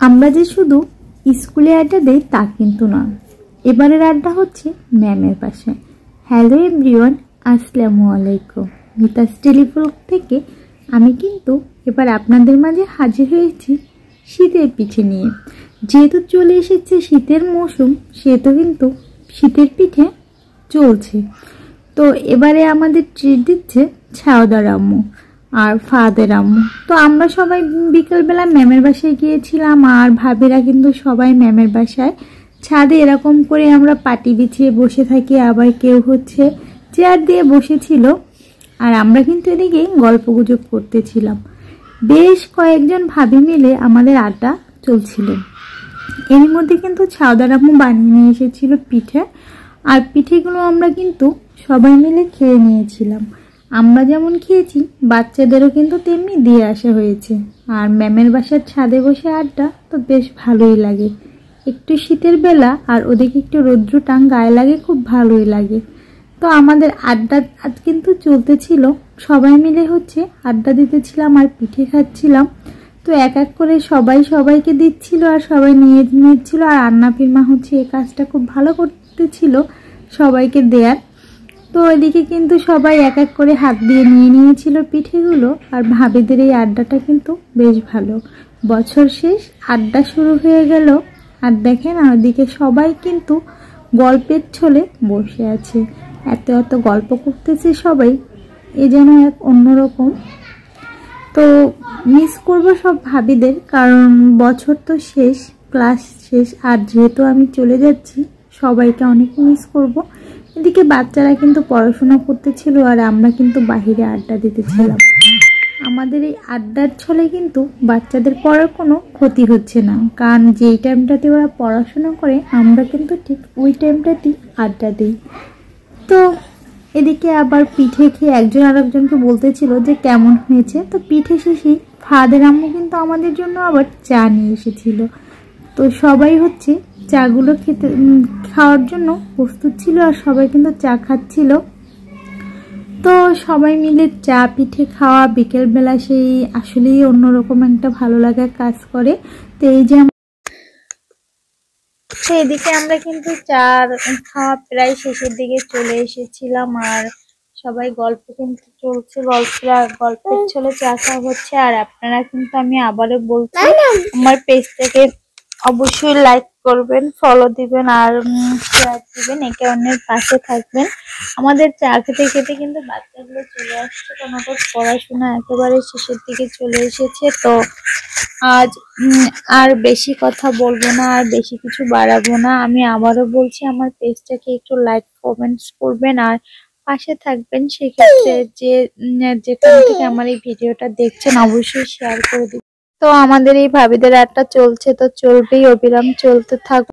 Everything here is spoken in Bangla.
আমরা যে শুধু স্কুলে আড্ডা দেই তা কিন্তু না, এবারের আড্ডা হচ্ছে ম্যামের পাশে। হ্যালো এভরিওয়ান, আসসালামু আলাইকুম। মিতাস টেলিফ্লগ থেকে আমি কিন্তু এবার আপনাদের মাঝে হাজির হয়েছি শীতের পিঠে নিয়ে। যেহেতু চলে এসেছে শীতের মৌসুম, সেহেতু কিন্তু শীতের পিঠে চলছে। তো এবারে আমাদের ট্রিট দিচ্ছে ছাওদার আম্মু আর ফাদের আম্মু। তো আমরা সবাই বিকেলবেলা ম্যামের বাসায় গিয়েছিলাম, আর ভাবিরা কিন্তু সবাই ম্যামের বাসায় ছাদে এরকম করে আমরা পাটি বিছিয়ে বসে থাকি, আবার কেউ হচ্ছে চেয়ার দিয়ে বসেছিল, আর আমরা কিন্তু এদিকে গল্পগুজব করতেছিলাম। বেশ কয়েকজন ভাবি মিলে আমাদের আড্ডা চলছিল। এর মধ্যে কিন্তু ছাওদার আম্মু বানিয়ে নিয়ে এসেছিল পিঠে, আর পিঠেগুলো আমরা কিন্তু সবাই মিলে খেয়ে নিয়েছিলাম। আমরা যেমন খেয়েছি বাচ্চাদেরও কিন্তু তেমনি দিয়ে আসা হয়েছে। আর ম্যামের বাসার ছাদে বসে আড্ডা তো বেশ ভালোই লাগে। একটু শীতের বেলা আর ওদিকে একটু রৌদ্রটাং গায়ে লাগে, খুব ভালোই লাগে। তো আমাদের আড্ডা আজ কিন্তু চলতেছিল, সবাই মিলে হচ্ছে আড্ডা দিতেছিলাম আর পিঠে খাচ্ছিলাম। তো এক এক করে সবাই সবাইকে দিচ্ছিল আর সবাই নিয়ে নিচ্ছিল, আর আন্নাফির মা হচ্ছে এই কাজটা খুব ভালো করতেছিল সবাইকে দেয়ার। তো এদিকে কিন্তু সবাই এক এক করে হাত দিয়ে নিয়ে নিয়েছিল পিঠেগুলো। আর ভাবিদের এই আড্ডাটা কিন্তু বেশ ভালো। বছর শেষ, আড্ডা শুরু হয়ে গেল। আর দেখেন আর ওদিকে সবাই কিন্তু গল্পের ছলে বসে আছে, এত এত গল্প করতেছে সবাই, এ যেন এক অন্যরকম। তো মিস করব সব ভাবিদের, কারণ বছর তো শেষ, ক্লাস শেষ, আর যেহেতু আমি চলে যাচ্ছি সবাইকে অনেক মিস করব। এদিকে বাচ্চারা কিন্তু পড়াশোনা করতেছিল আর আমরা কিন্তু বাহিরে আড্ডা দিতেছিলাম। আমাদের এই আড্ডার ছলে কিন্তু বাচ্চাদের পড়ার কোনো ক্ষতি হচ্ছে না, কারণ যেই টাইমটাতে ওরা পড়াশোনা করে আমরা কিন্তু ঠিক ওই টাইমটাতেই আড্ডা দিই। তো এদিকে আবার পিঠে খেয়ে একজন আরেকজনকে বলতেছিল যে কেমন হয়েছে। তো পিঠে শেষেই ফাদের আম্মু কিন্তু আমাদের জন্য আবার চা নিয়ে এসেছিল। তো সবাই হচ্ছে চাগুলো খাওয়ার জন্য প্রস্তুত ছিল, আর সবাই কিন্তু চা খাচ্ছিল। তো সবাই মিলে চা পিঠে খাওয়া বিকেলবেলা সেই আসলেই অন্যরকম একটা ভালো লাগা কাজ করে। তো এই যে এদিকে আমরা কিন্তু চা খাওয়া প্রায় শেষের দিকে চলে এসেছিলাম, আর সবাই গল্প কিন্তু চলছে, গল্পের ছলে চা খাওয়া হচ্ছে। আর আপনারা কিন্তু আমি আবারও বলছি, আমার পেজটাকে অবশ্যই লাইক করবেন, ফলো দিবেন আর শেয়ার দিবেন, একে অন্যের পাশে থাকবেন। আমাদের চা খেতে খেতে কিন্তু বাচ্চাগুলো চলে আসছে, কারণ ওদের পড়াশোনা একেবারে শেষের দিকে চলে এসেছে। তো আজ আর বেশি কথা বলবো না, আর বেশি কিছু বাড়াবো না। আমি আবারও বলছি, আমার পেজটাকে একটু লাইক কমেন্টস করবেন আর পাশে থাকবেন। সেক্ষেত্রে যেখান থেকে আমার এই ভিডিওটা দেখছেন অবশ্যই শেয়ার করে দিবেন। তো আমাদের এই ভাবিদের আড্ডা চলছে, তো চলবেই, অবিরাম চলতে থাকবে।